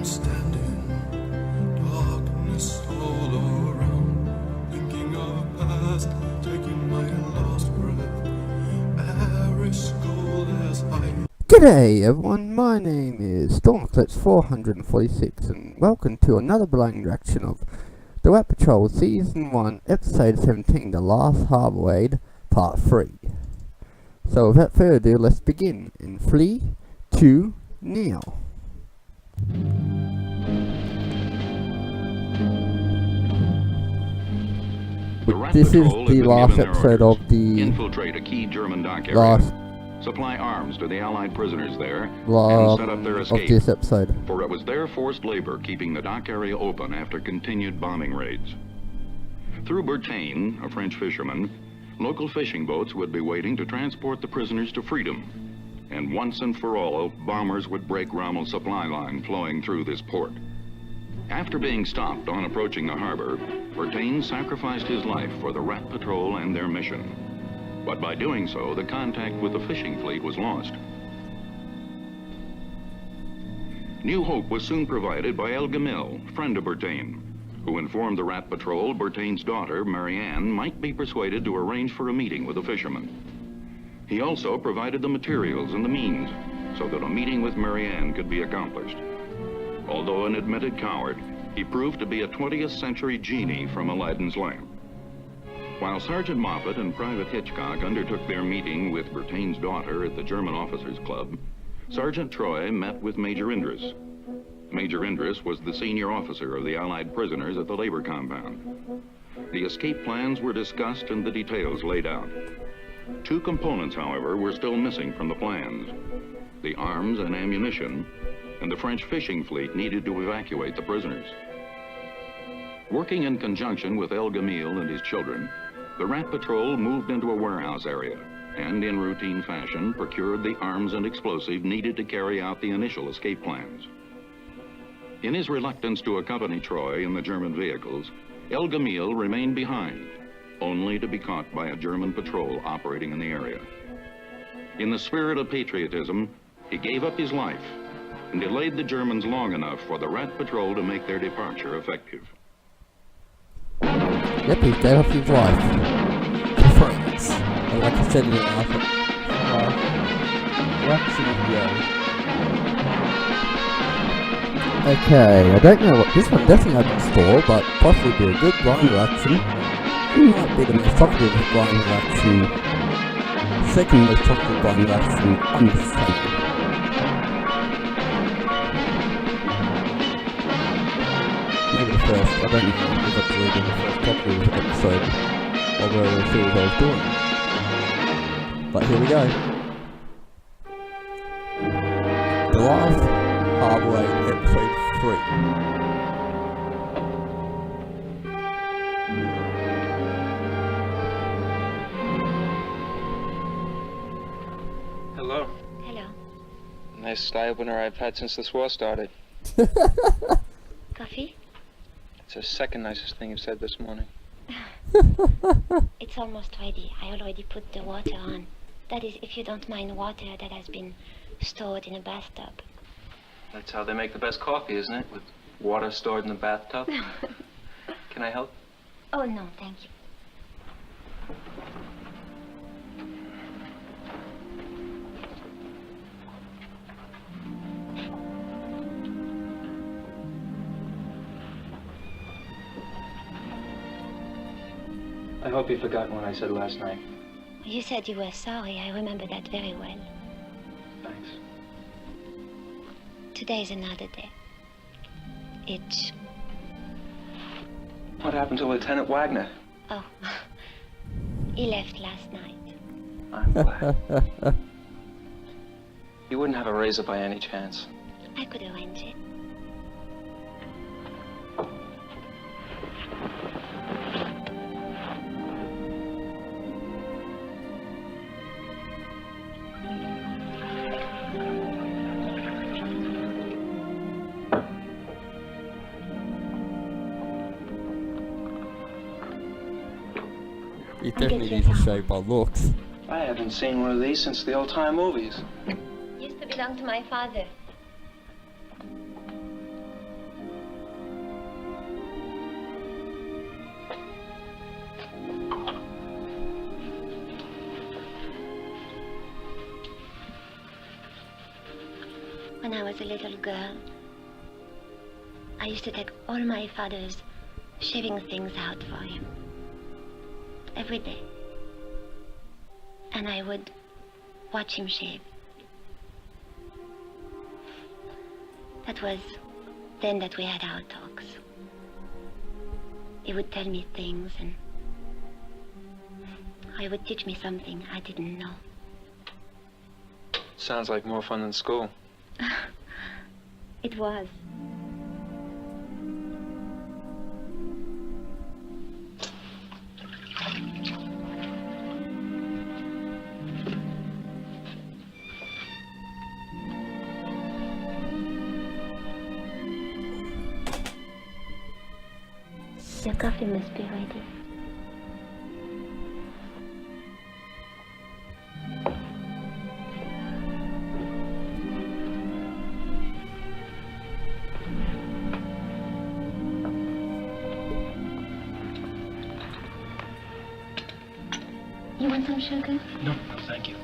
standing, darkness all around, thinking of past, taking my last breath, air is cold as ice. G'day everyone, my name is Stormclips 446 and welcome to another blind reaction of The Rat Patrol Season 1 Episode 17, The Last Harbour Raid, Part 3. So without further ado, let's begin in 3, 2, now. This is the last episode of the infiltrate a key German dock area. last Supply arms to the Allied prisoners there and set up their escape. of this episode. For it was their forced labor keeping the dock area open after continued bombing raids. Through Bertain, a French fisherman, local fishing boats would be waiting to transport the prisoners to freedom. And once and for all, bombers would break Rommel's supply line flowing through this port. After being stopped on approaching the harbor, Bertain sacrificed his life for the Rat Patrol and their mission. But by doing so, the contact with the fishing fleet was lost. New hope was soon provided by El Gamil, friend of Bertain, who informed the Rat Patrol Bertain's daughter, Marianne, might be persuaded to arrange for a meeting with the fisherman. He also provided the materials and the means so that a meeting with Marianne could be accomplished. Although an admitted coward, he proved to be a 20th century genie from Aladdin's lamp. While Sergeant Moffat and Private Hitchcock undertook their meeting with Bertain's daughter at the German Officers Club, Sgt Troy met with Major Indris. Major Indris was the senior officer of the Allied prisoners at the labor compound. The escape plans were discussed and the details laid out. Two components, however, were still missing from the plans: the arms and ammunition, and the French fishing fleet needed to evacuate the prisoners. Working in conjunction with El Gamil and his children, the Rat Patrol moved into a warehouse area and, in routine fashion, procured the arms and explosive needed to carry out the initial escape plans. In his reluctance to accompany Troy in the German vehicles, El Gamil remained behind, only to be caught by a German patrol operating in the area. In the spirit of patriotism, he gave up his life and delayed the Germans long enough for the Rat Patrol to make their departure effective. Yep, he gave up his life for France. And like I said in the outfit, okay, I don't know what this one definitely hasn't score, but possibly be a good blind reaction. It might be the most talkative blind reaction, second most talkative blind reaction on this channel. Maybe the first, I don't know if it's really the first talkative episode of the series I was doing. But here we go. The Last Harbour Raid, Episode 3. Hello. Hello. Nicest eye opener I've had since this war started. Coffee? It's the second nicest thing you've said this morning. It's almost ready. I already put the water on. That is, if you don't mind water that has been stored in a bathtub. That's how they make the best coffee, isn't it? With water stored in the bathtub. Can I help? Oh, no, thank you. I hope you've forgotten what I said last night. You said you were sorry. I remember that very well. Thanks. Today's another day. What happened to Lieutenant Wagner? Oh, he left last night. I'm glad. You wouldn't have a razor by any chance. I could arrange it. You definitely need to shave by looks. I haven't seen one of these since the old-time movies. Used to belong to my father. When I was a little girl, I used to take all my father's shaving things out for him. Every day. And I would watch him shave. That was then that we had our talks. He would tell me things and he would teach me something I didn't know. Sounds like more fun than school. It was. Your coffee must be ready. You want some sugar? No, thank you.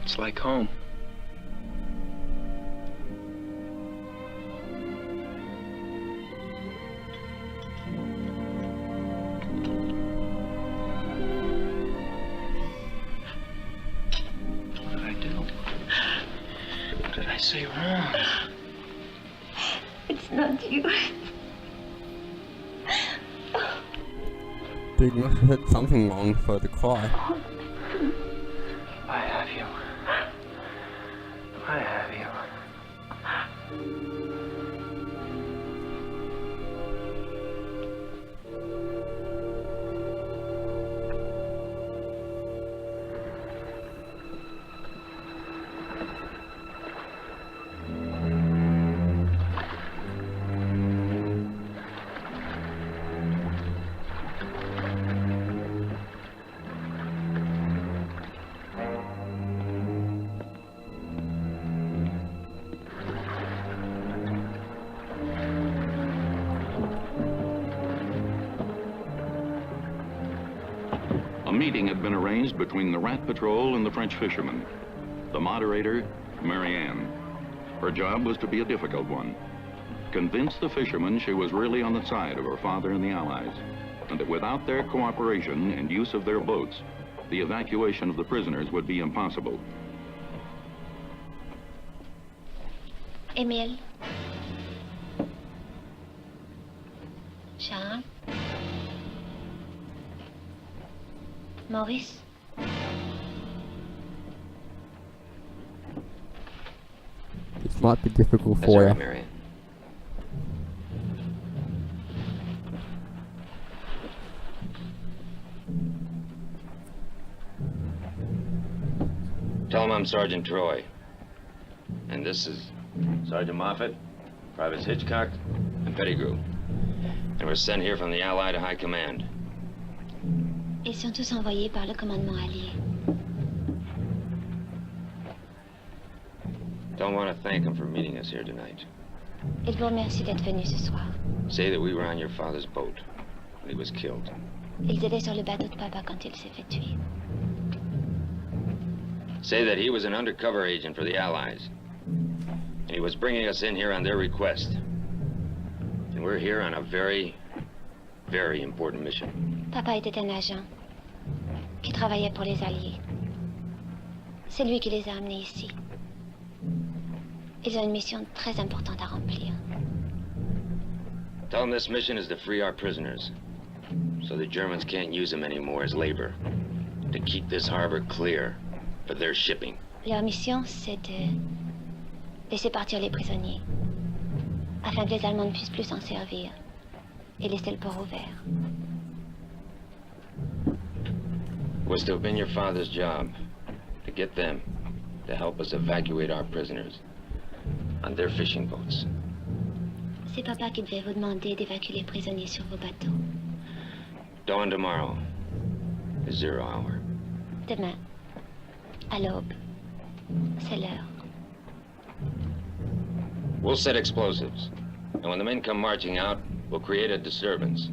It's like home. What did I do? What did I say wrong? It's not you. Dude, you must have heard something wrong for the cry. I have you. I have you. A meeting had been arranged between the Rat Patrol and the French fishermen. The moderator, Marianne. Her job was to be a difficult one. Convince the fishermen she was really on the side of her father and the Allies, and that without their cooperation and use of their boats, the evacuation of the prisoners would be impossible. Emile. Charles. Maurice. This might be difficult That's for all you. right, Marianne. Tell him I'm Sgt Troy. And this is Sergeant Moffat, Privates Hitchcock, and Pettigrew. And we're sent here from the Allied High Command. Ils sont tous envoyés par le commandement allié. Don't want to thank him for meeting us here tonight. Il vous remercie d'être venu ce soir. Say that we were on your father's boat when he was killed. Ils étaient sur le bateau de papa quand il s'est fait tuer. Say that he was an undercover agent for the Allies. And he was bringing us in here on their request. And we're here on a very, very important mission. Papa était un agent qui travaillait pour les Alliés. C'est lui qui les a amenés ici. Ils ont une mission très importante à remplir. Tell them this mission is to free our prisoners, so the Germans can't use them anymore as labor. To keep this harbor clear for their shipping. Leur mission, c'est de laisser partir les prisonniers, afin que les Allemands ne puissent plus s'en servir et laisser le port ouvert. Was to have been your father's job, to get them to help us evacuate our prisoners on their fishing boats. C'est papa qui devait vous demander d'évacuer les prisonniers sur vos bateaux. Dawn tomorrow, the 0 hour. Demain, à l'aube, c'est l'heure. We'll set explosives. And when the men come marching out, we'll create a disturbance.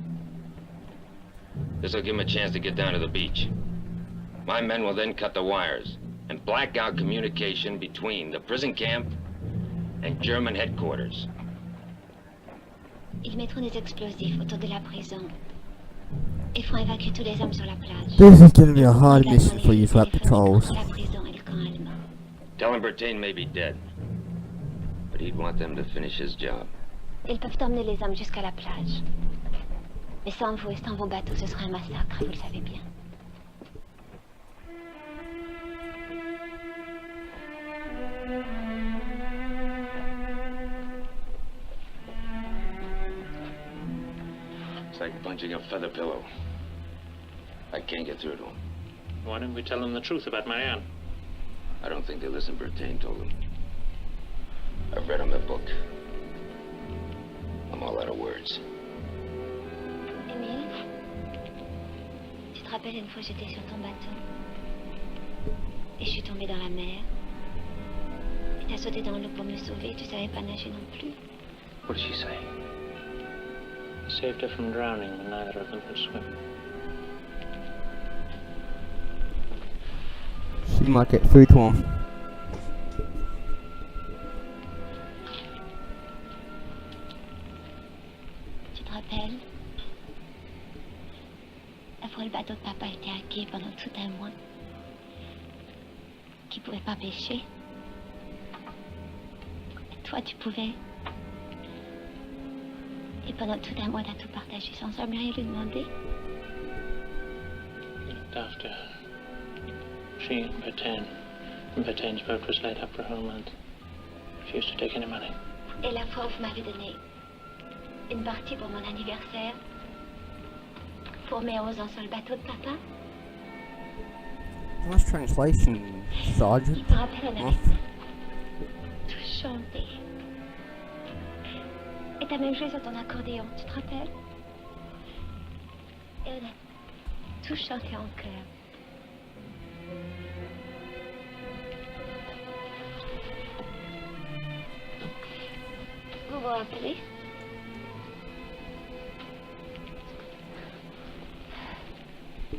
This will give them a chance to get down to the beach. My men will then cut the wires and black out communication between the prison camp and German headquarters. Ils mettront des explosifs autour de la prison. Ils feront évacuer tous les hommes sur la plage. This is going to be a hard mission for you rat patrols. La prison et le camp allemand. Tell Bertain may be dead, but he'd want them to finish his job. Ils peuvent emmener les hommes jusqu'à la plage. Mais sans vous et sans vos bateaux, ce sera un massacre, vous le savez bien. It's like punching a feather pillow. I can't get through to them. Why don't we tell them the truth about Marianne? I don't think they listen. Bertain told them. I've read them the book. I'm all out of words. Émile, tu te rappelles une fois j'étais sur ton bateau et je suis tombée dans la mer et t'as sauté dans l'eau pour me sauver, tu savais pas nager non plus. What did she say? Saved her from drowning when neither of them could swim. She might get through to him. Tu te rappelles? La fois le bateau de papa était à quai pendant tout un mois. Qu'il pouvait pas pêcher. Et toi tu pouvais. Et pendant tout un mois t'as tout partagé sans jamais rien lui demander. He looked after her. She and Bertain. And Bertain's boat was laid up for a whole month. Refused to take any money. Et la fois où vous m'avez donné une partie pour mon anniversaire, pour mes roses sur le bateau de papa. Nice translation, Sergeant. Je me rappelle, on avait Off. tout chanté. Et t'as même joué sur ton accordéon, tu te rappelles? Et on a tout chanté en chœur. Vous vous rappelez?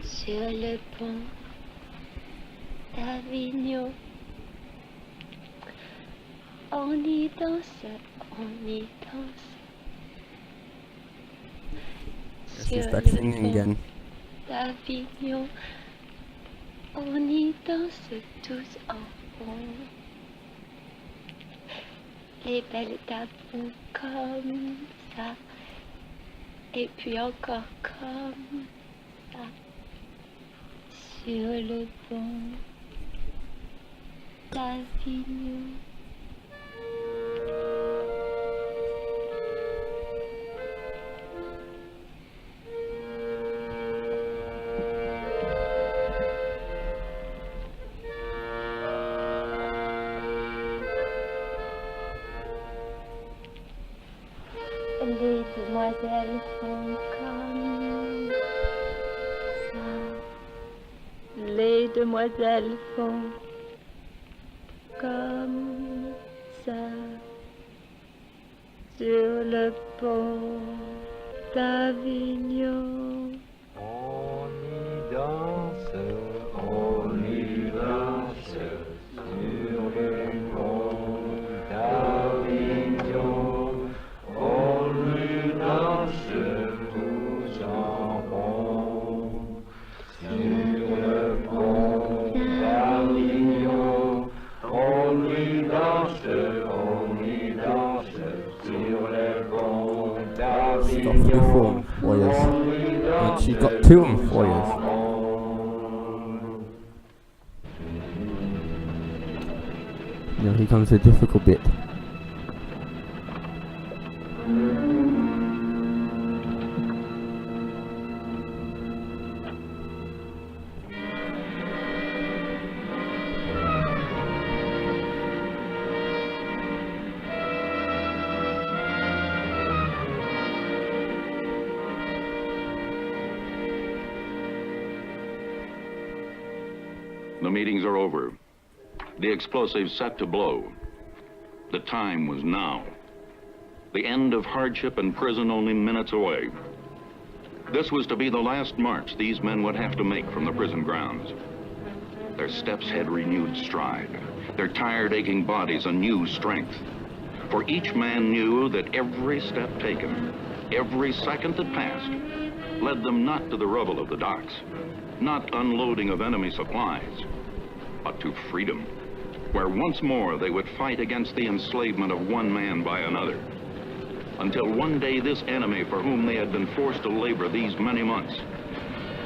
Sur le pont d'Avignon, on y danse, on y danse. She's back singing again. D'Avignon, on y danse tous en rond. Les belles dames font comme ça, et puis encore comme ça. Sur le pont d'Avignon. Les demoiselles font comme ça. Les demoiselles font comme ça. Sur le pont d'Avignon. On y danse, on y danse. Sur le pont d'Avignon. Tous en rond sur le pont d'Avignon, on y danse sur le pont She's got 3 d'Avignon, warriors. And she's got 2 on warriors. Now here comes the difficult bit. The meetings are over. The explosives set to blow. The time was now. the end of hardship and prison only minutes away. This was to be the last march these men would have to make from the prison grounds. Their steps had renewed stride, their tired, aching bodies a new strength. For each man knew that every step taken, every second that passed, led them not to the rubble of the docks, not unloading of enemy supplies, but to freedom, where once more they would fight against the enslavement of one man by another, until one day this enemy for whom they had been forced to labor these many months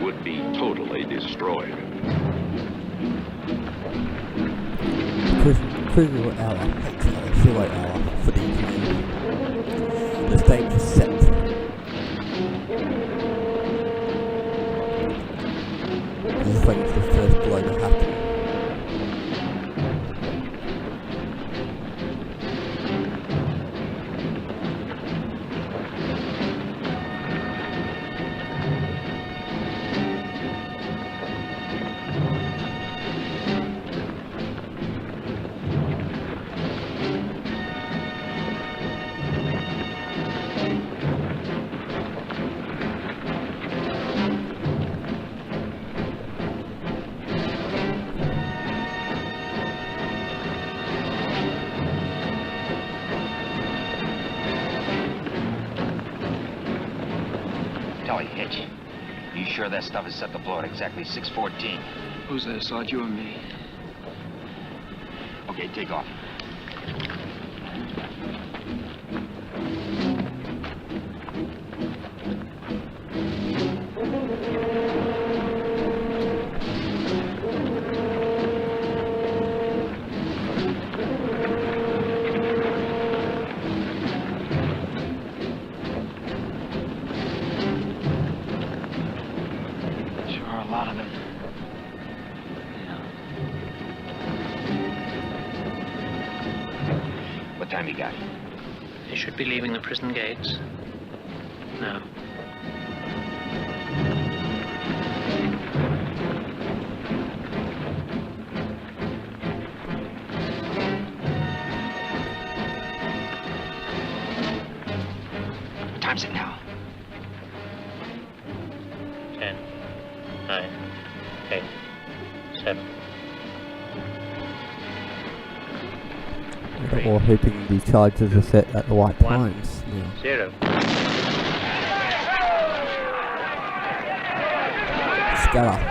would be totally destroyed. Crucial hour, 0 hour for the evening. The stage is set. This is when the first blow to happen. Hitch. You sure that stuff is set to blow at exactly 6:14? Who's there, Sarge, you or me? Okay, take off. Time you got? They should be leaving the prison gates now. What time's it now? 10, 9, 8, 7. Or hoping the charges are set at the right times. 0. Scatter.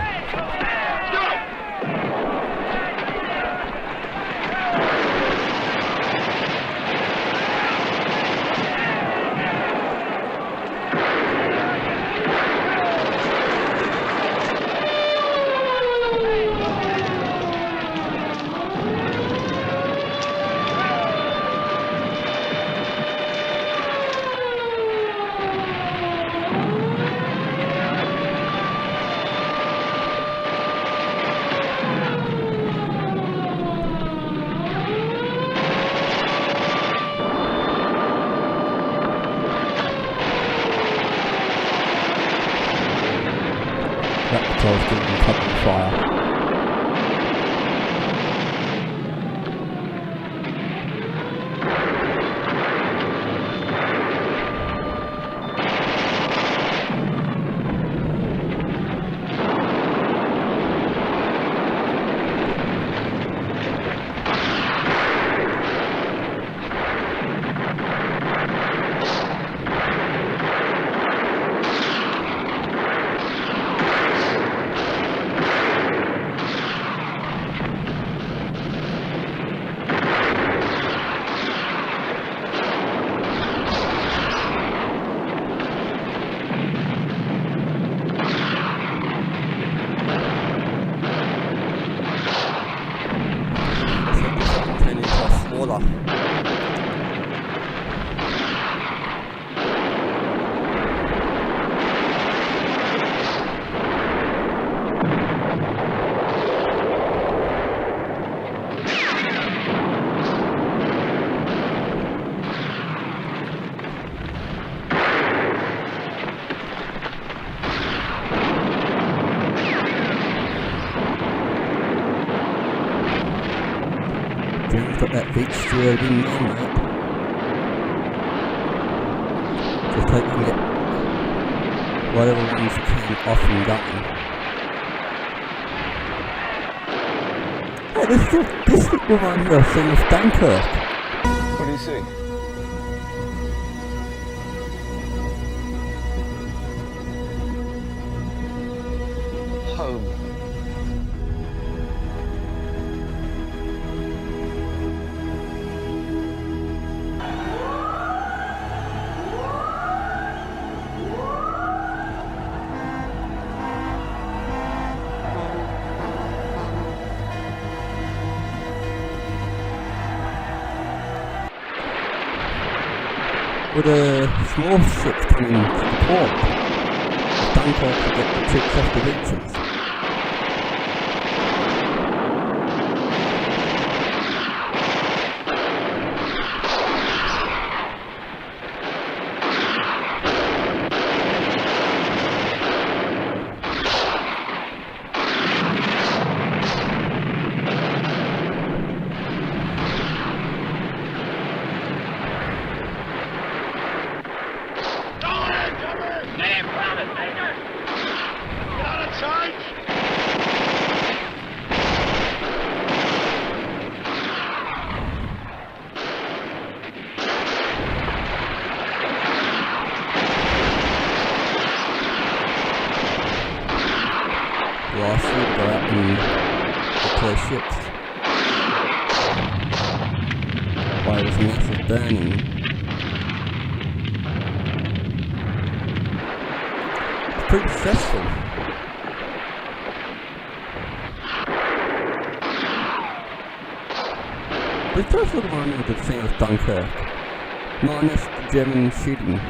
Got that big steward in there, mate. Just hope you can get whatever ones you can off and going. Hey, this reminds me of a scene of Dunkirk. What do you see? Home. With a small ship coming to the port, Dunkirk to get the troops off the beaches. Last week go out and deploy ships. While it was massive burning. It's pretty stressful. This does sort of remind me of the scene of Dunkirk. Minus the German shooting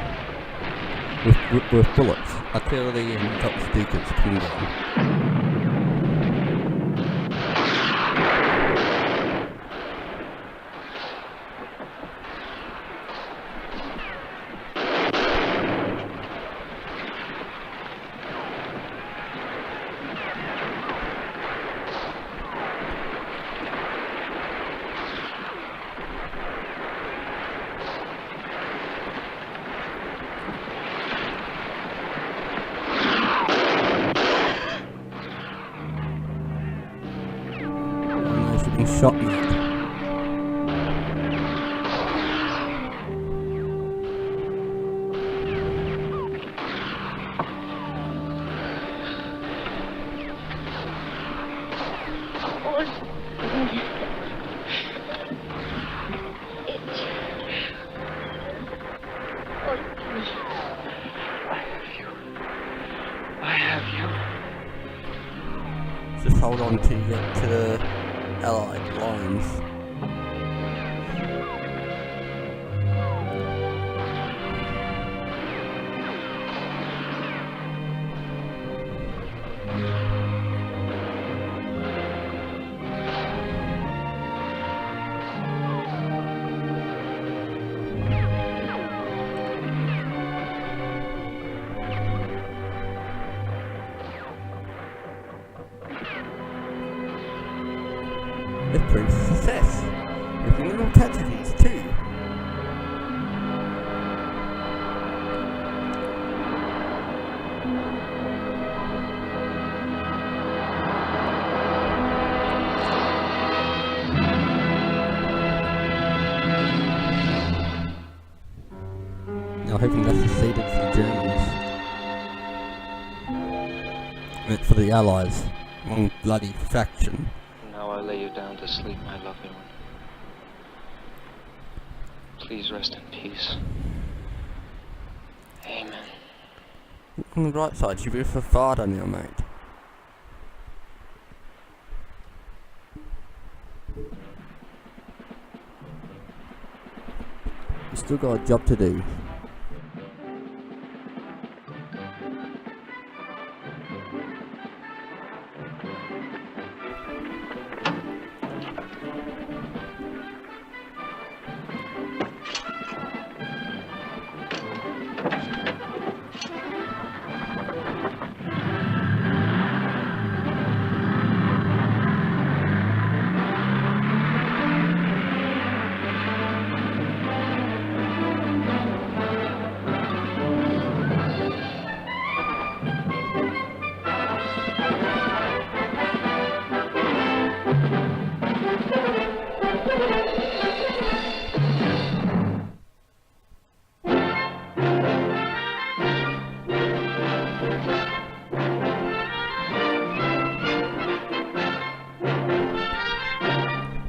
with bullets, artillery and top speakers coming down. Shot me. I have you. Just hold on till you get to the Allied lines. It proves a success, with minimal tragedies too. Now hoping that's succeeded for the Germans. Meant for the Allies, one bloody faction. Now I lay you down to sleep, my lovely one. Please rest in peace. Amen. On the right side, you're with a father now, mate. You still got a job to do.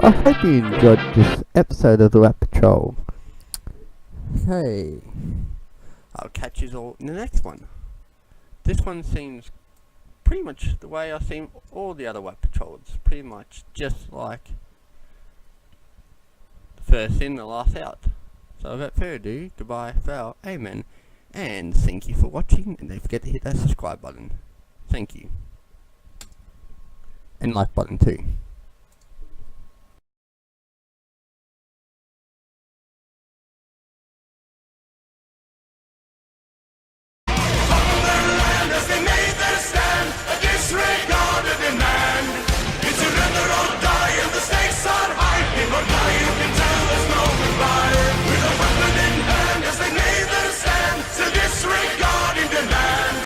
I hope you enjoyed this episode of the Rat Patrol. Okay, I'll catch you all in the next one. This one seems pretty much the way I've seen all the other Rat Patrols, pretty much just like the first in, the last out. So without further ado, goodbye, farewell, amen, and thank you for watching, and don't forget to hit that subscribe button. Thank you. And like button too.